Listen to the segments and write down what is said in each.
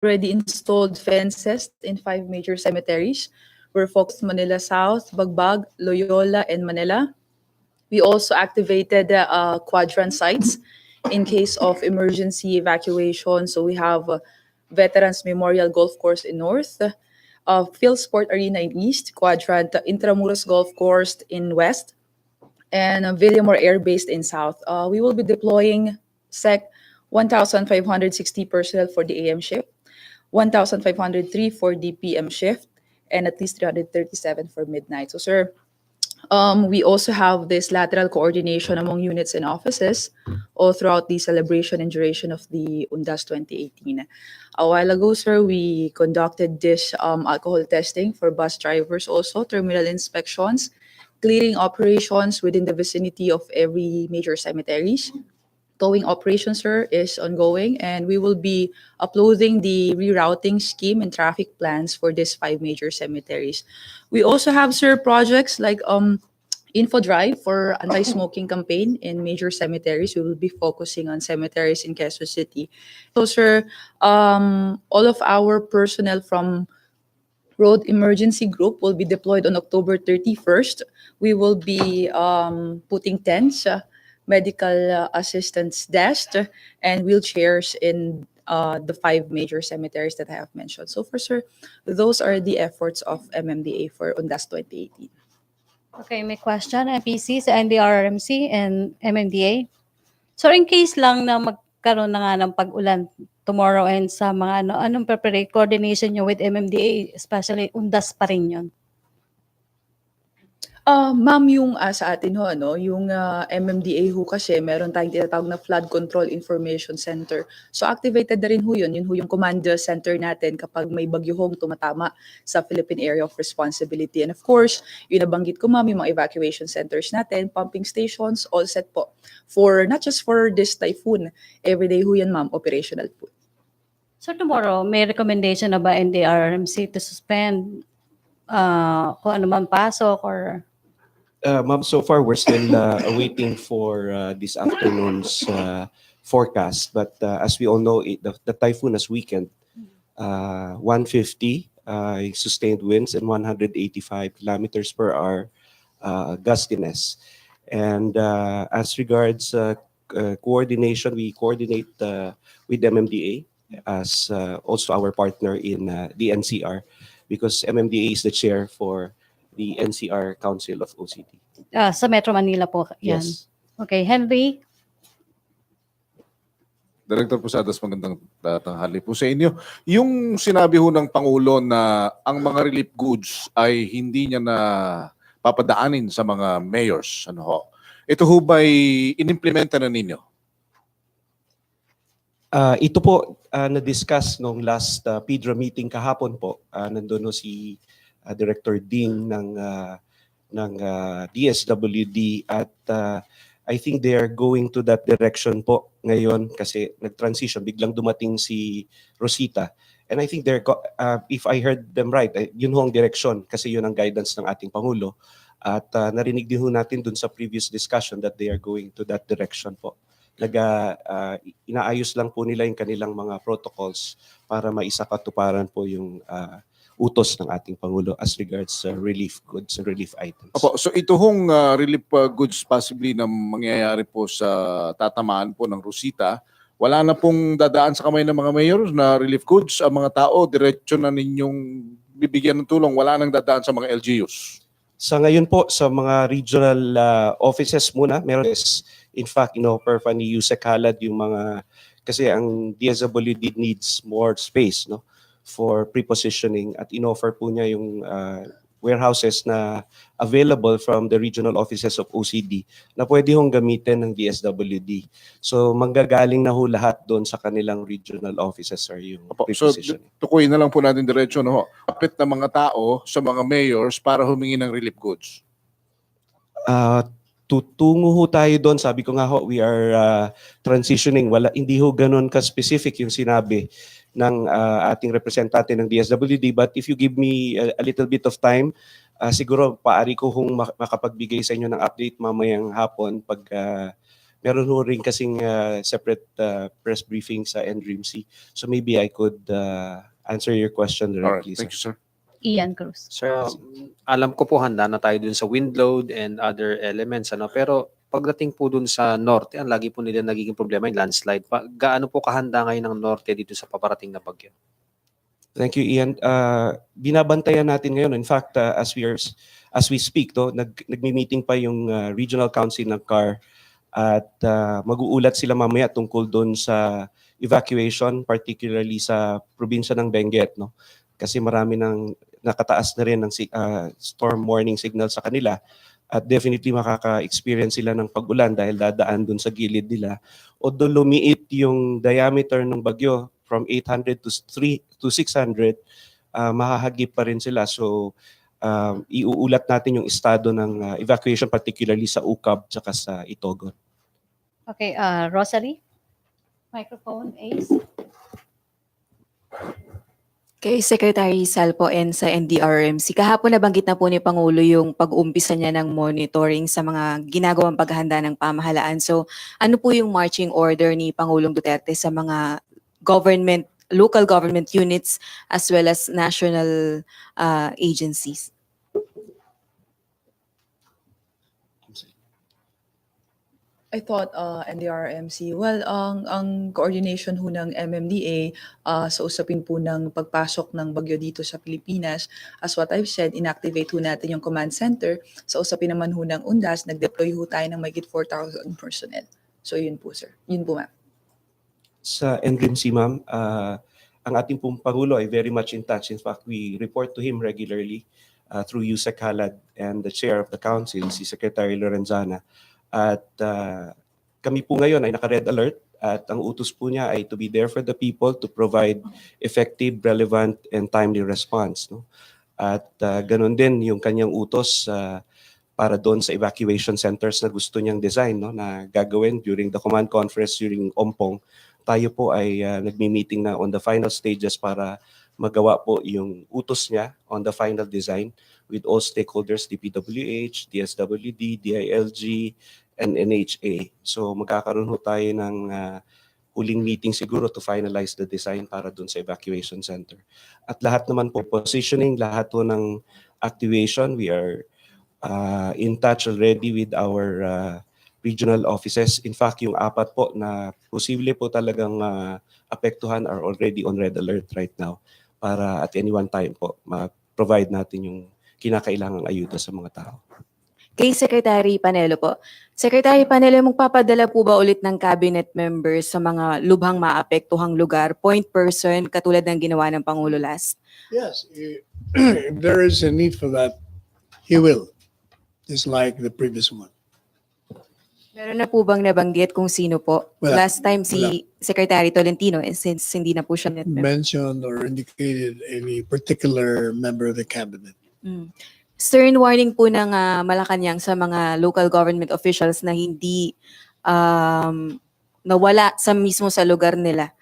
already installed fences in 5 major cemeteries. We're focused Manila South, Bagbag, Loyola, and Manila. We also activated quadrant sites in case of emergency evacuation. So we have Veterans Memorial Golf Course in North, Field Sport Arena in East, Quadrant Intramuros Golf Course in West, and Villamore Air Base in South. We will be deploying SEC 1,560 personnel for the AM shift, 1,503 for the PM shift, and at least 337 for midnight. So, sir, we also have this lateral coordination among units and offices all throughout the celebration and duration of the UNDAS 2018. A while ago, sir, we conducted this alcohol testing for bus drivers also, terminal inspections, clearing operations within the vicinity of every major cemeteries. Towing operation, sir, is ongoing, and we will be uploading the rerouting scheme and traffic plans for these 5 major cemeteries. We also have, sir, projects like info drive for anti-smoking campaign in major cemeteries. We will be focusing on cemeteries in Quezon City. So, sir, all of our personnel from Road Emergency Group will be deployed on October 31st. We will be putting tents, medical assistance desks, and wheelchairs in the 5 major cemeteries that I have mentioned. So, for sir, those are the efforts of MMDA for UNDAS 2018. Okay, may question, MPC sa NDRRMC and MMDA. So in case lang na magkaroon na nga ng pag-ulan tomorrow and sa mga ano, anong coordination nyo with MMDA, especially UNDAS pa rin yun? Ma'am, yung sa atin ho, ano, yung MMDA ho kasi meron tayong tinatawag na Flood Control Information Center. So activated na rin ho yun. Yun ho yung command center natin kapag may bagyo hong tumatama sa Philippine Area of Responsibility. And of course, yung nabanggit ko ma'am, yung mga evacuation centers natin, pumping stations, all set po. For, not just for this typhoon, everyday ho yan ma'am, operational po. So tomorrow, may recommendation na ba NDRRMC to suspend kung ano man pasok or... Ma'am, so far we're still waiting for this afternoon's forecast. But as we all know, the typhoon has weakened. 150 sustained winds and 185 kilometers per hour gustiness. And as regards coordination, we coordinate with MMDA as also our partner in the NCR, because MMDA is the chair for the NCR Council of OCD. Sa Metro Manila po yan. Yes. Okay, Henry? Director Posadas, magandang tanghali po sa inyo. Yung sinabi ho ng Pangulo na ang mga relief goods ay hindi niya na papadaanin sa mga mayors, ano ho? Ito ho ba'y inimplementa na ninyo? Ito po na-discuss nung last PIDRA meeting kahapon po. Nandun ho si Director Ding ng DSWD at I think they are going to that direction po ngayon kasi nag-transition. Biglang dumating si Rosita. And I think they're, if I heard them right, yun ho ang direction kasi yun ang guidance ng ating Pangulo. At narinig din ho natin dun sa previous discussion that they are going to that direction po. Inaayos lang po nila yung kanilang mga protocols para maisakatuparan po yung utos ng ating Pangulo as regards relief goods and relief items. Opo, so ito hong relief goods possibly na mangyayari po sa tatamaan po ng Rosita, wala na pong dadaan sa kamay ng mga mayors na relief goods. Ang mga tao, diretso na ninyong bibigyan ng tulong, wala nang dadaan sa mga LGUs. Sa ngayon po, sa mga regional offices muna, meron in fact, per ni Yusek Halad yung mga, kasi ang DSWD needs more space, no? For prepositioning at in-offer po niya yung warehouses na available from the regional offices of OCD na pwede hong gamitin ng DSWD. So manggagaling na ho lahat doon sa kanilang regional offices or yung prepositioning. So tukuyin na lang po natin diretso, no? Kapit na mga tao sa mga mayors para humingi ng relief goods. Tutungo ho tayo doon. Sabi ko nga ho, we are transitioning. Hindi ho ganun ka-specific yung sinabi ng ating representante ng DSWD. But if you give me a little bit of time, siguro paari ko hong makapagbigay sa inyo ng update mamayang hapon pag meron ho rin kasing separate press briefing sa NDRIMC. So maybe I could answer your question All right, directly, thank sir. you, sir. Ian Cruz. So, alam ko po handa na tayo dun sa wind load and other elements, ano, pero pagdating po dun sa norte, ang lagi po nila nagiging problema yung landslide. Gaano po kahanda ngayon ng norte dito sa paparating na bagyo? Thank you, Ian. Binabantayan natin ngayon. In fact, as we speak, nagmi-meeting pa yung Regional Council ng CAR at mag-uulat sila mamaya tungkol doon sa evacuation, particularly sa probinsya ng Benguet, no? Kasi marami nang nakataas na rin ng storm warning signal sa kanila at definitely makaka-experience sila ng pag-ulan dahil dadaan doon sa gilid nila. Although lumiit yung diameter ng bagyo from 800 to 600, mahahagip pa rin sila. So iuulat natin yung estado ng evacuation, particularly sa Ukab tsaka sa Itogon. Okay, Rosalie. Microphone, Ace. Kay Secretary Salpo and sa NDRMC, kahapon nabanggit na po ni Pangulo yung pag-umpisa niya ng monitoring sa mga ginagawang paghahanda ng pamahalaan. So ano po yung marching order ni Pangulong Duterte sa mga local government units as well as national agencies? I thought NDRMC, well, ang coordination ho ng MMDA sa usapin po ng pagpasok ng bagyo dito sa Pilipinas, as what I've said, inactivate ho natin yung command center. Sa usapin naman ho ng UNDAS, nag-deploy ho tayo ng mahigit 4,000 personnel. So yun po, sir. Yun po, ma'am. Sa NDRIMC, ma'am, ang ating pong Pangulo ay very much in touch. In fact, we report to him regularly through Yusek Halad and the chair of the council, si Secretary Lorenzana. At kami po ngayon ay naka-red alert at ang utos po niya ay to be there for the people to provide effective, relevant, and timely response. No? At ganun din yung kanyang utos para doon sa evacuation centers na gusto niyang design, no, na gagawin during the command conference during Ompong. Tayo po ay nagmi-meeting na on the final stages para magawa po yung utos niya on the final design with all stakeholders, DPWH, DSWD, DILG, and NHA. So magkakaroon ho tayo ng huling meeting siguro to finalize the design para dun sa evacuation center. At lahat naman po, positioning, lahat po ng activation, we are in touch already with our regional offices. In fact, yung 4 po na posible po talagang apektuhan are already on red alert right now para at any one time po ma-provide natin yung kinakailangang ayuda sa mga tao. Kay Secretary Panelo po. Secretary Panelo, magpapadala po ba ulit ng cabinet members sa mga lubhang maapektuhang lugar, point person, katulad ng ginawa ng Pangulo last? Yes, if there is a need for that, he will, just like the previous one. Meron na po bang nabanggit kung sino po? Wala. Last time si Secretary Tolentino, since hindi na po siya net member. Mentioned or indicated any particular member of the cabinet. Stern warning po ng Malacanang sa mga local government officials na hindi nawala mismo sa lugar nila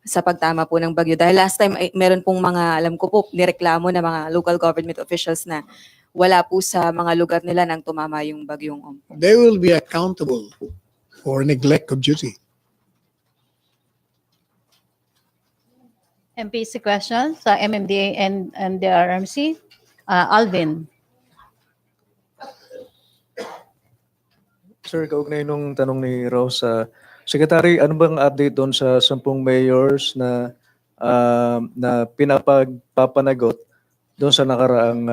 sa pagtama po ng bagyo. Dahil last time meron pong mga, alam ko po, nireklamo na mga local government officials na wala po sa mga lugar nila nang tumama yung bagyong Ompong. They will be accountable for neglect of duty. MPC question sa MMDA and the RMC. Alvin. Sir, kaugnay nung tanong ni Rose, Secretary, ano bang update doon sa 10 mayors na pinapagpapanagot doon sa nakaraang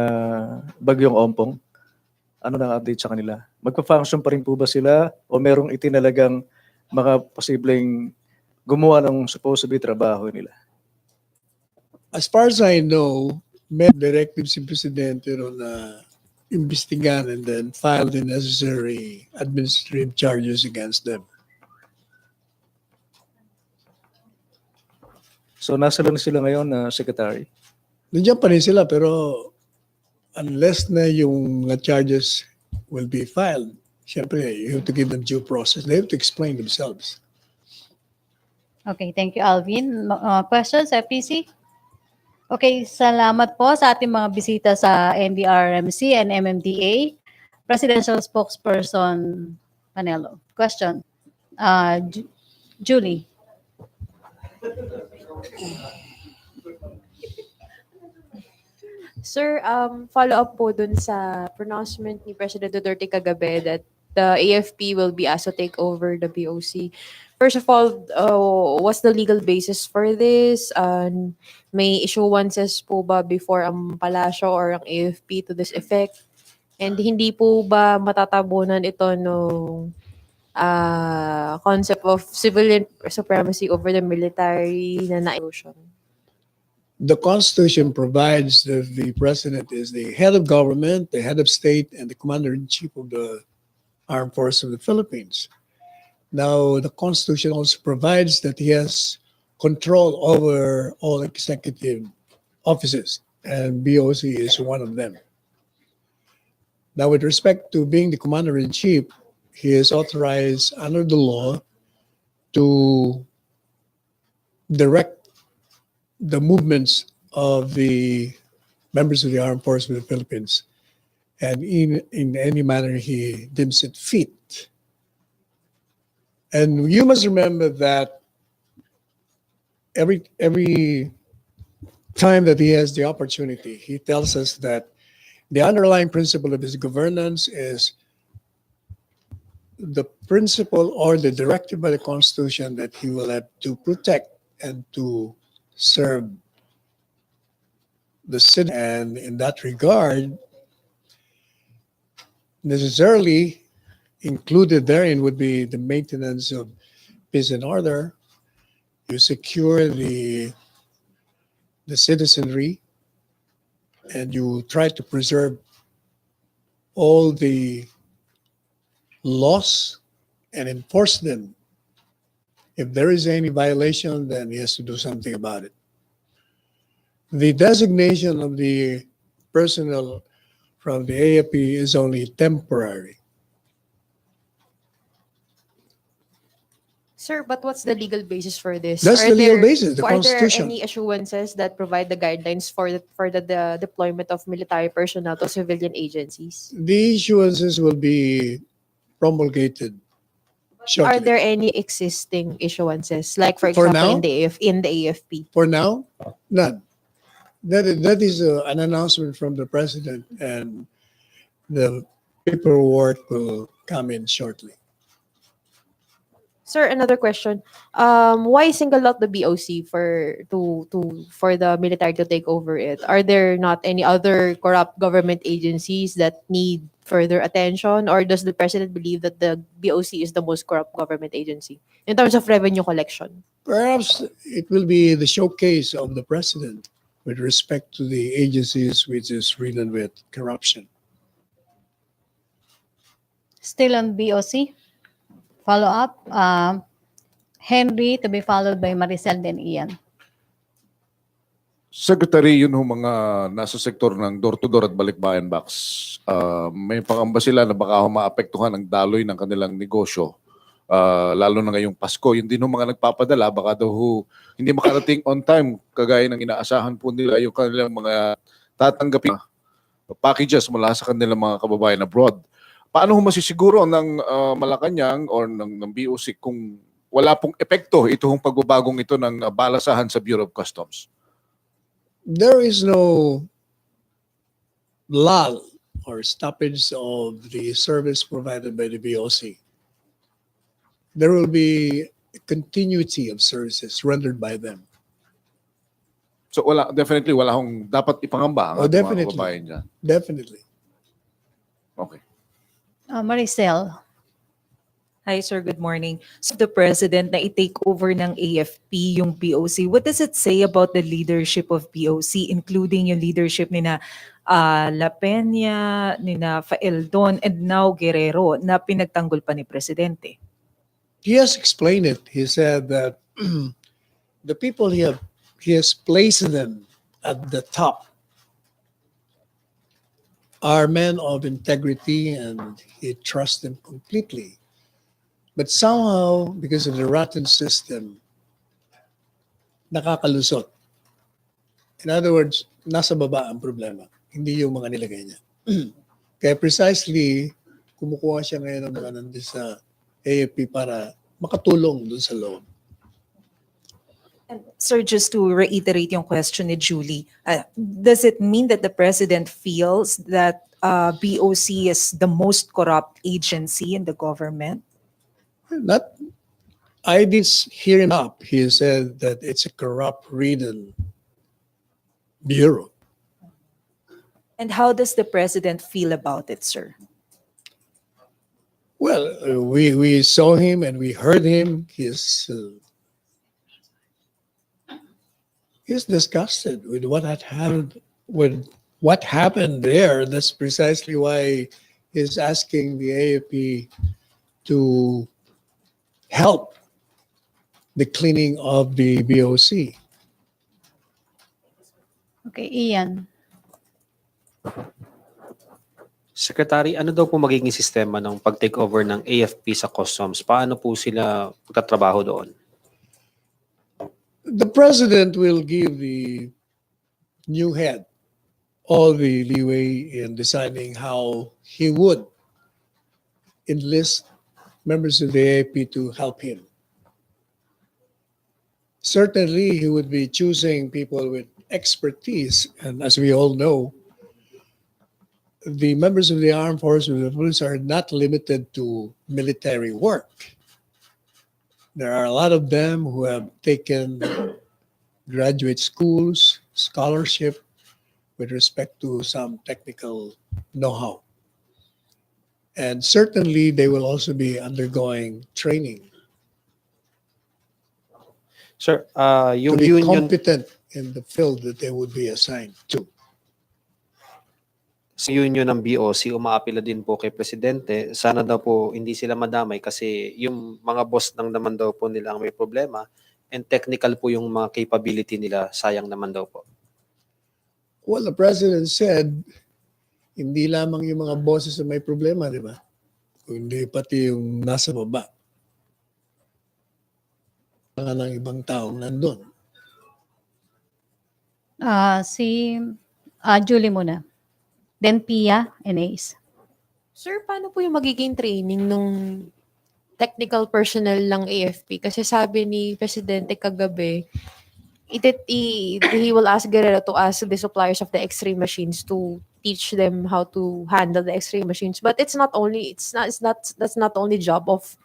bagyong Ompong? Ano nang update sa kanila? Magpa-function pa rin po ba sila o merong itinalagang mga posibleng gumawa ng supposedly trabaho nila? As far as I know, may directives si Presidente na investigan and then file the necessary administrative charges against them. So nasa lang sila ngayon, Secretary? Nandiyan pa rin sila pero unless na yung charges will be filed, syempre you have to give them due process. They have to explain themselves. Okay, thank you, Alvin. Questions, FPC? Okay, salamat po sa ating mga bisita sa NDRMC and MMDA. Presidential Spokesperson Panelo. Question. Julie. Sir, follow-up po dun sa pronouncement ni President Duterte kagabi that the AFP will be asked to take over the BOC. First of all, what's the legal basis for this? May issuances po ba before ang palasyo or ang AFP to this effect? And hindi po ba matatabunan ito nung concept of civilian supremacy over the military na na-erosion? The Constitution provides that the president is the head of government, the head of state, and the commander-in-chief of the armed forces of the Philippines. Now, the Constitution also provides that he has control over all executive offices, and BOC is one of them. Now, with respect to being the commander-in-chief, he is authorized under the law to direct the movements of the members of the armed forces of the Philippines, and in any manner he deems it fit. And you must remember that every time that he has the opportunity, he tells us that the underlying principle of his governance is the principle or the directive by the Constitution that he will have to protect and to serve the city. And in that regard, necessarily included therein would be the maintenance of peace and order. You secure the citizenry, and you try to preserve all the laws and enforce them. If there is any violation, then he has to do something about it. The designation of the personnel from the AFP is only temporary. Sir, but what's the legal basis for this? That's the legal basis, the Are there Constitution. any assurances that provide the guidelines for the deployment of military personnel to civilian agencies? The issuances will be promulgated shortly. Are there any existing issuances, like for For example now? in the AFP? For now, none. That is an announcement from the president, and the paperwork will come in shortly. Sir, another question. Why single out the BOC for the military to take over it? Are there not any other corrupt government agencies that need further attention, or does the president believe that the BOC is the most corrupt government agency in terms of revenue collection? Perhaps it will be the showcase of the president with respect to the agencies which is ridden with corruption. Still on BOC. Follow up. Henry to be followed by Maricel then Ian. Secretary, yun ho mga nasa sektor ng door-to-door at balikbayan box. May pangamba sila na baka ho maapektuhan ang daloy ng kanilang negosyo. Lalo na ngayong Pasko. Yun din ho mga nagpapadala, baka daw ho hindi makarating on time kagaya ng inaasahan po nila yung kanilang mga tatanggapin packages mula sa kanilang mga kababayan abroad. Paano ho masisiguro ng Malacanang or ng BOC kung wala pong epekto itong pagbabagong ito ng balasahan sa Bureau of Customs? There is no lull or stoppage of the service provided by the BOC. There will be a continuity of services rendered by them. So definitely wala hong dapat ipangamba ang ating mga Definitely. kababayan dyan. Definitely. Okay. Maricel. Hi, sir. Good morning. So the president na i-take over ng AFP yung BOC, what does it say about the leadership of BOC, including yung leadership ni na La Peña, ni na Faeldon, and now Guerrero na pinagtanggol pa ni presidente? He has explained it. He said that the people he has placed them at the top are men of integrity, and he trusts them completely. But somehow, because of the rotten system, nakakalusot. In other words, nasa baba ang problema, hindi yung mga nilagay niya. Kaya precisely, kumukuha siya ngayon ng mga nandun sa AFP para makatulong dun sa loob. And sir, just to reiterate yung question ni Julie, does it mean that the president feels that BOC is the most corrupt agency in the government? Not, I did hear him up. He said that it's a corrupt-ridden bureau. And how does the president feel about it, sir? Well, we saw him and we heard him. He's disgusted with what had happened. With what happened there, that's precisely why he's asking the AFP to help the cleaning of the BOC. Okay, Ian. Secretary, ano daw po magiging sistema ng pag-take over ng AFP sa customs? Paano po sila magtatrabaho doon? The president will give the new head all the leeway in deciding how he would enlist members of the AAP to help him. Certainly, he would be choosing people with expertise, and as we all know, the members of the armed forces of the police are not limited to military work. There are a lot of them who have taken graduate schools, scholarship with respect to some technical know-how. And certainly they will also be undergoing training Sir, to yung be union, competent in the field that they would be assigned to. sa union ng BOC, umaapila din po kay Presidente. Sana daw po hindi sila madamay kasi yung mga boss lang naman daw po nila ang may problema and technical po yung mga capability nila, sayang naman daw po. Well, the president said, hindi lamang yung mga bosses na may problema, di ba? Kundi pati yung nasa baba. Mga ng ibang taong nandun. Si Julie muna. Then Pia and Ace. Sir, paano po yung magiging training nung technical personnel ng AFP? Kasi sabi ni Presidente kagabi, he will ask Guerrero to ask the suppliers of the X-ray machines to teach them how to handle the X-ray machines. But that's not only job of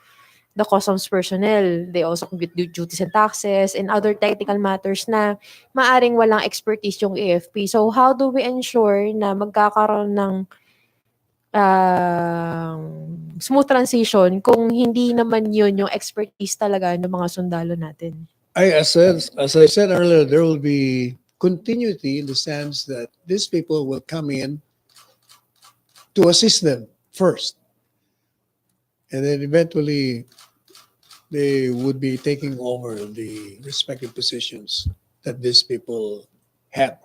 the customs personnel. They also compute duties and taxes and other technical matters na maaring walang expertise yung AFP. So how do we ensure na magkakaroon ng smooth transition kung hindi naman yun yung expertise talaga ng mga sundalo natin? As I said earlier, there will be continuity in the sense that these people will come in to assist them first. And then eventually they would be taking over the respective positions that these people have.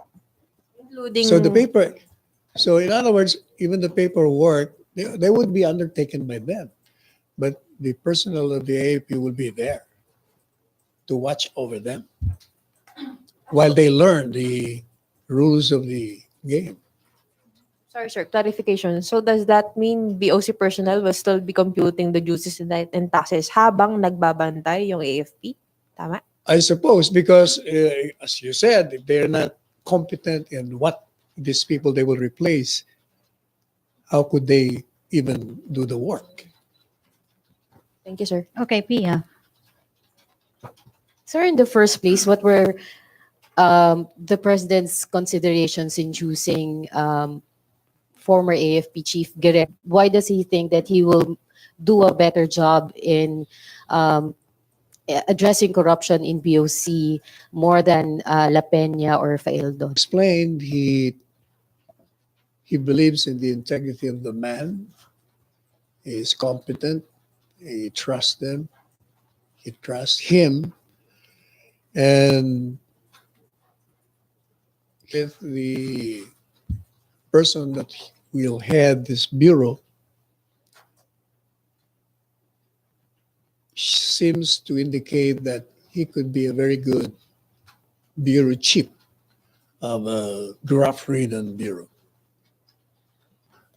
Including So in other words, even the paperwork, they would be undertaken by them. But the personnel of the AAP will be there to watch over them while they learn the rules of the game. Sorry, sir. Clarification. So does that mean BOC personnel will still be computing the duties and taxes habang nagbabantay yung AFP? Tama? I suppose because, as you said, if they're not competent in what these people they will replace, how could they even do the work? Thank you, sir. Okay, Pia. Sir, in the first place, what were the president's considerations in choosing former AFP Chief Guerrero? Why does he think that he will do a better job in addressing corruption in BOC more than La Peña or Faeldo? Explained he believes in the integrity of the man. He is competent. He trusts them. He trusts him. And if the person that will head this bureau seems to indicate that he could be a very good bureau chief of a graft-ridden bureau.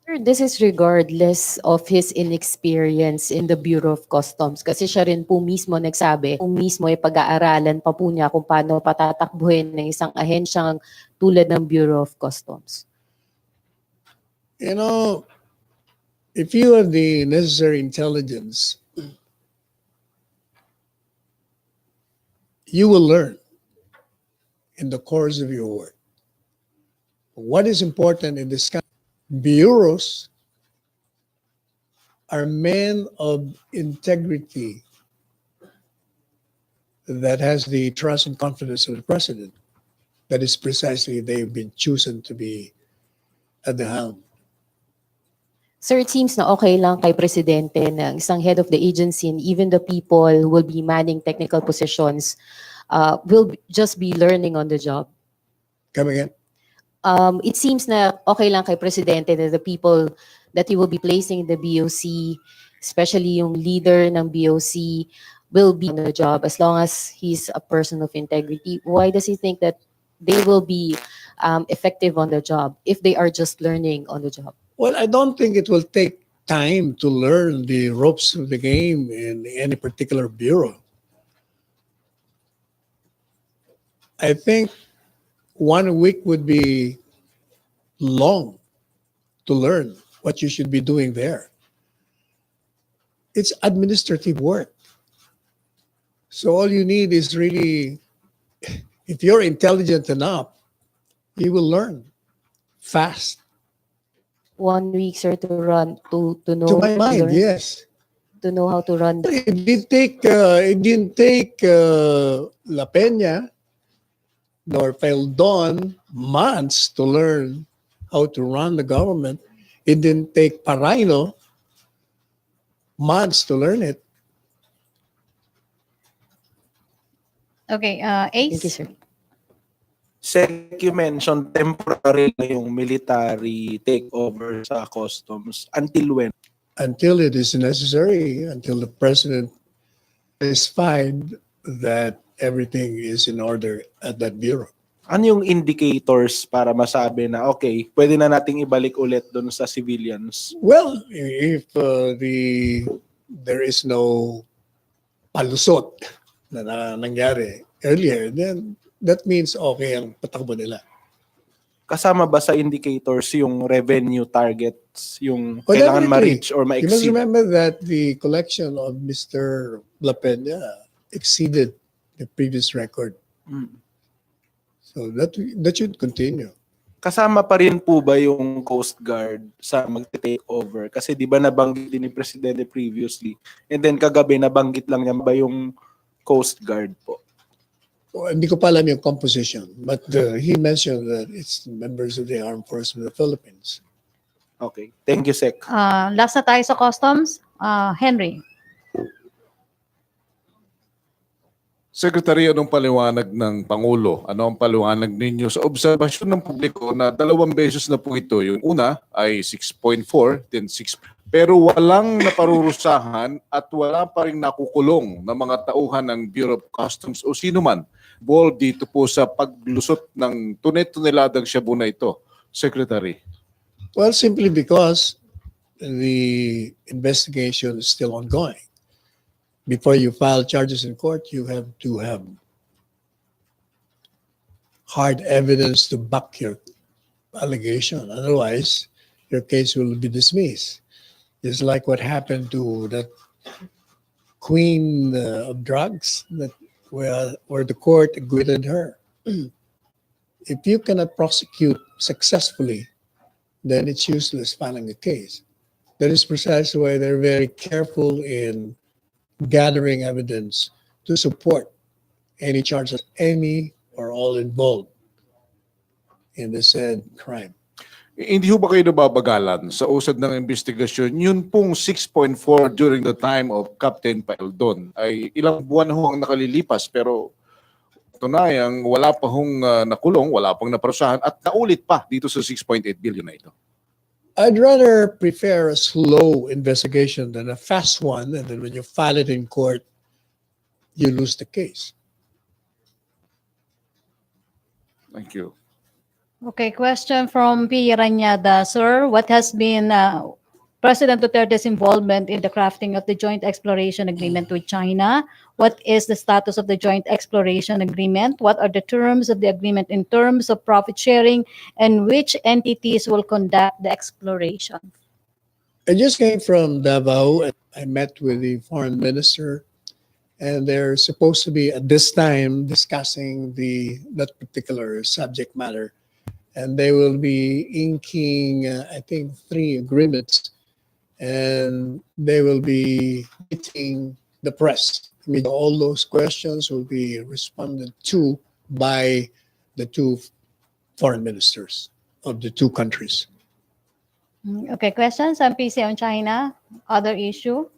This is regardless of his inexperience in the Bureau of Customs kasi siya rin po mismo nagsabi, po mismo ay pag-aaralan pa po niya kung paano patatakbuhin ng isang ahensyang tulad ng Bureau of Customs. You know, if you have the necessary intelligence, you will learn in the course of your work. What is important in this country? Bureaus are men of integrity that has the trust and confidence of the president. That is precisely they've been chosen to be at the helm. Sir, it seems na okay lang kay Presidente na isang head of the agency and even the people who will be manning technical positions will just be learning on the job. Come again? It seems na okay lang kay Presidente that the people that he will be placing in the BOC, especially yung leader ng BOC, will be on the job as long as he's a person of integrity. Why does he think that they will be effective on the job if they are just learning on the job? Well, I don't think it will take time to learn the ropes of the game in any particular bureau. I think 1 week would be long to learn what you should be doing there. It's administrative work. So all you need is really, if you're intelligent enough, you will learn fast. 1 week, sir, to run, to know, To my mind, learn, yes. to know how to run. It didn't take La Peña nor Peldon months to learn how to run the government. It didn't take Paraino months to learn it. Okay, Thank you, Ace. sir. Sec, you mentioned temporary na yung military takeover sa customs. Until when? Until it is necessary, until the president is satisfied that everything is in order at that bureau. Ano yung indicators para masabi na okay, pwede na nating ibalik ulit doon sa civilians? Well, if there is no palusot na nangyari earlier, then that means okay ang patakbo nila. Kasama ba sa indicators yung revenue targets, yung Oh, kailangan definitely. ma-reach or You must ma-exceed? remember that the collection of Mr. La Peña exceeded the previous record. Mm. So that should continue. Kasama pa rin po ba yung Coast Guard sa mag-take over? Kasi di ba nabanggit din ni Presidente previously, and then kagabi nabanggit lang niya ba yung Coast Guard po? Well, hindi ko pa alam yung composition, but he mentioned that it's members of the Armed Forces of the Philippines. Okay. Thank you, Sec. Last na tayo sa customs. Henry. Secretary, anong paliwanag ng Pangulo? Ano ang paliwanag ninyo sa obserbasyon ng publiko na 2 beses na po ito? Yung una ay 6.4, then 6. Pero walang naparurusahan at wala pa rin nakukulong na mga tauhan ng Bureau of Customs o sino man involved dito po sa paglusot ng tunay-tuneladang shabu na ito, Secretary. Well, simply because the investigation is still ongoing. Before you file charges in court, you have to have hard evidence to back your allegation. Otherwise, your case will be dismissed. It's like what happened to that queen of drugs that where the court acquitted her. If you cannot prosecute successfully, then it's useless filing a case. That is precisely why they're very careful in gathering evidence to support any charges, any or all involved in the said crime. Hindi ho ba kayo nababagalan sa usad ng investigasyon? Yun pong 6.4 during the time of Captain Paeldon ay ilang buwan ho ang nakalilipas pero tunayang wala pa hong nakulong, wala pang naparusahan at naulit pa dito sa 6.8 billion na ito. I'd rather prefer a slow investigation than a fast one, and then when you file it in court, you lose the case. Thank you. Okay, question from P. Ranyada. Sir, what has been President Duterte's involvement in the crafting of the joint exploration agreement with China? What is the status of the joint exploration agreement? What are the terms of the agreement in terms of profit sharing? And which entities will conduct the exploration? I just came from Davao and I met with the foreign minister, and they're supposed to be at this time discussing that particular subject matter, and they will be inking I think 3 agreements, and they will be meeting the press. I mean, all those questions will be responded to by the 2 foreign ministers of the 2 countries. Okay, questions on PC on China? Other issue?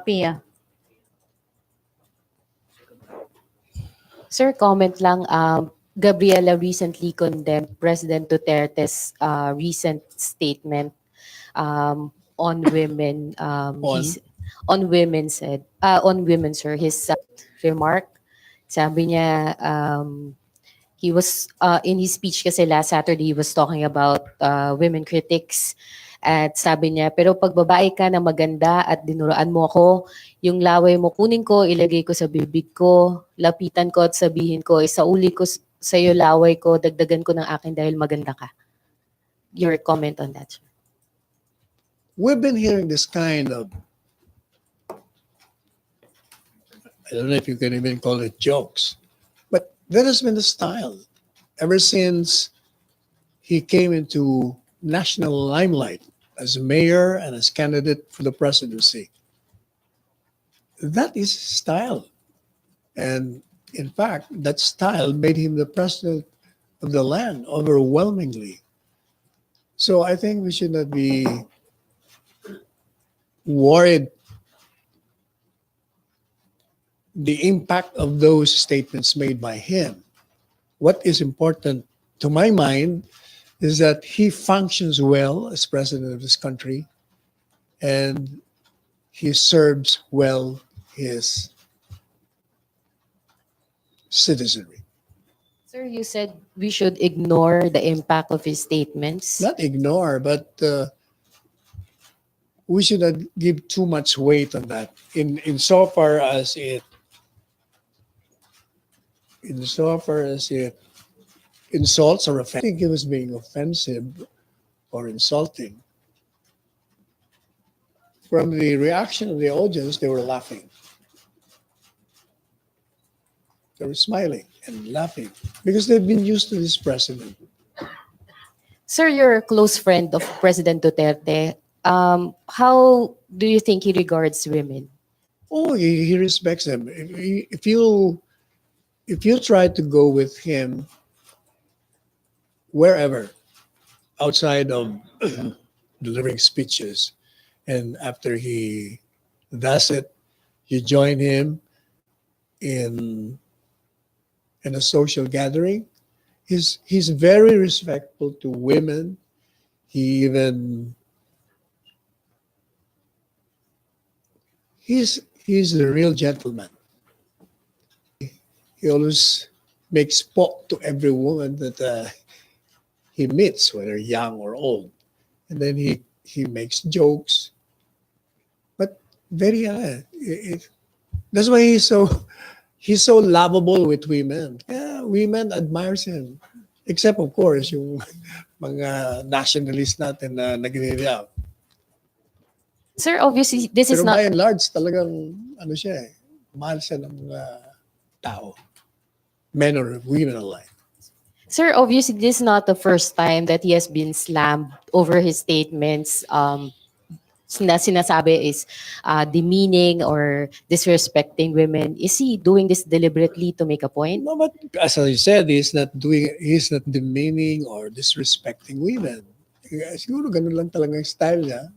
Pia. Sir, comment lang. Gabriela recently condemned President Duterte's recent statement on women. On? On women said on women, sir. His remark, sabi niya, he was in his speech kasi last Saturday he was talking about women critics. At sabi niya, pero pag babae ka na maganda at dinuroan mo ako, yung laway mo kunin ko, ilagay ko sa bibig ko, lapitan ko at sabihin ko, isauli ko sa iyo laway ko, dagdagan ko ng akin dahil maganda ka. Your comment on that, sir. We've been hearing this kind of, I don't know if you can even call it jokes, but that has been the style ever since he came into national limelight as mayor and as candidate for the presidency. That is his style. And in fact, that style made him the president of the land overwhelmingly. So I think we should not be worried the impact of those statements made by him. What is important to my mind is that he functions well as president of this country, and he serves well his citizenry. Sir, you said we should ignore the impact of his statements. Not ignore, but we should not give too much weight on that. Insofar as it insults or offense. I think it was being offensive or insulting. From the reaction of the audience, they were laughing. They were smiling and laughing because they've been used to this president. Sir, you're a close friend of President Duterte. How do you think he regards women? Oh, he respects them. If you try to go with him wherever outside of delivering speeches, and after he does it, you join him in a social gathering. He's very respectful to women. He's the real gentleman. He always makes sport to every woman that he meets, whether young or old, and then he makes jokes. But very that's why he's so lovable with women. Yeah, women admires him. Except of course yung mga nationalists natin na nagre-react. Sir, obviously this is Pero not by and large talagang siya mahal siya ng mga tao. Men or women alike. Sir, obviously this is not the first time that he has been slammed over his statements. Sinasabi is demeaning or disrespecting women. Is he doing this deliberately to make a point? No, but as I said, he's not demeaning or disrespecting women. Siguro ganun lang talaga yung style niya.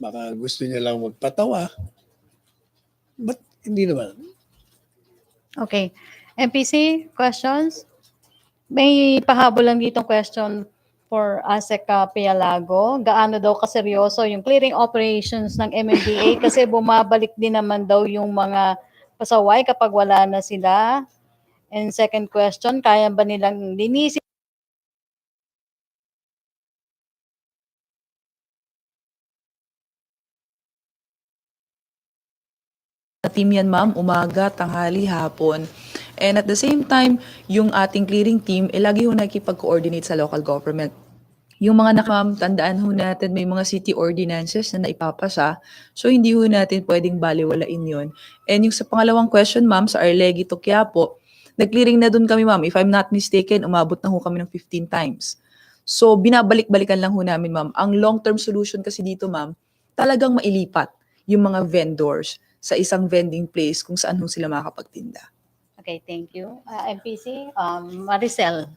Baka gusto niya lang magpatawa. But hindi naman. Okay. MPC, questions? May pahabol lang ditong question for ASEC Pialago. Gaano daw kaseryoso yung clearing operations ng MMDA kasi bumabalik din naman daw yung mga pasaway kapag wala na sila. And second question, kaya ba nilang linisin team yan, ma'am, umaga, tanghali, hapon. And at the same time, yung ating clearing team, lagi ho nakikipag-coordinate sa local government. Yung mga ma'am, tandaan ho natin may mga city ordinances na naipapasa, so hindi ho natin pwedeng baliwalain yon. And yung sa pangalawang question, ma'am, sa Arlegui to Quiapo, nag-clearing na dun kami, ma'am. If I'm not mistaken, umabot na ho kami ng 15 times. So, binabalik-balikan lang ho namin, ma'am. Ang long-term solution kasi dito, ma'am, talagang mailipat yung mga vendors sa isang vending place kung saan ho sila makakapagtinda. Okay, thank you. MPC, Maricel.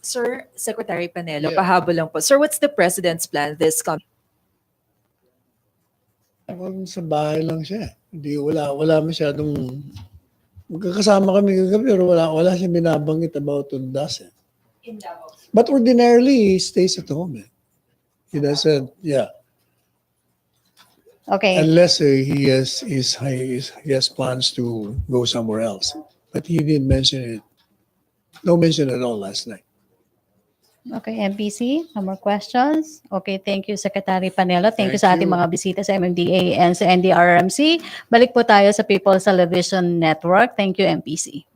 Sir, Secretary Panelo, Yeah. pahabol lang po. Sir, what's the President's plan this coming? Sa bahay lang siya. Hindi, wala masyadong, magkakasama kami kagabi, pero wala siyang binabanggit about Tundas. But ordinarily, he stays at home. He doesn't, yeah. Okay. Unless he has plans to go somewhere else. But he didn't mention it. No mention at all last night. Okay, MPC, no more questions? Okay, thank you, Secretary Panelo. Thank you sa Thank ating you. mga bisita sa MMDA and sa NDRRMC. Balik po tayo sa People's Television Network. Thank you, MPC.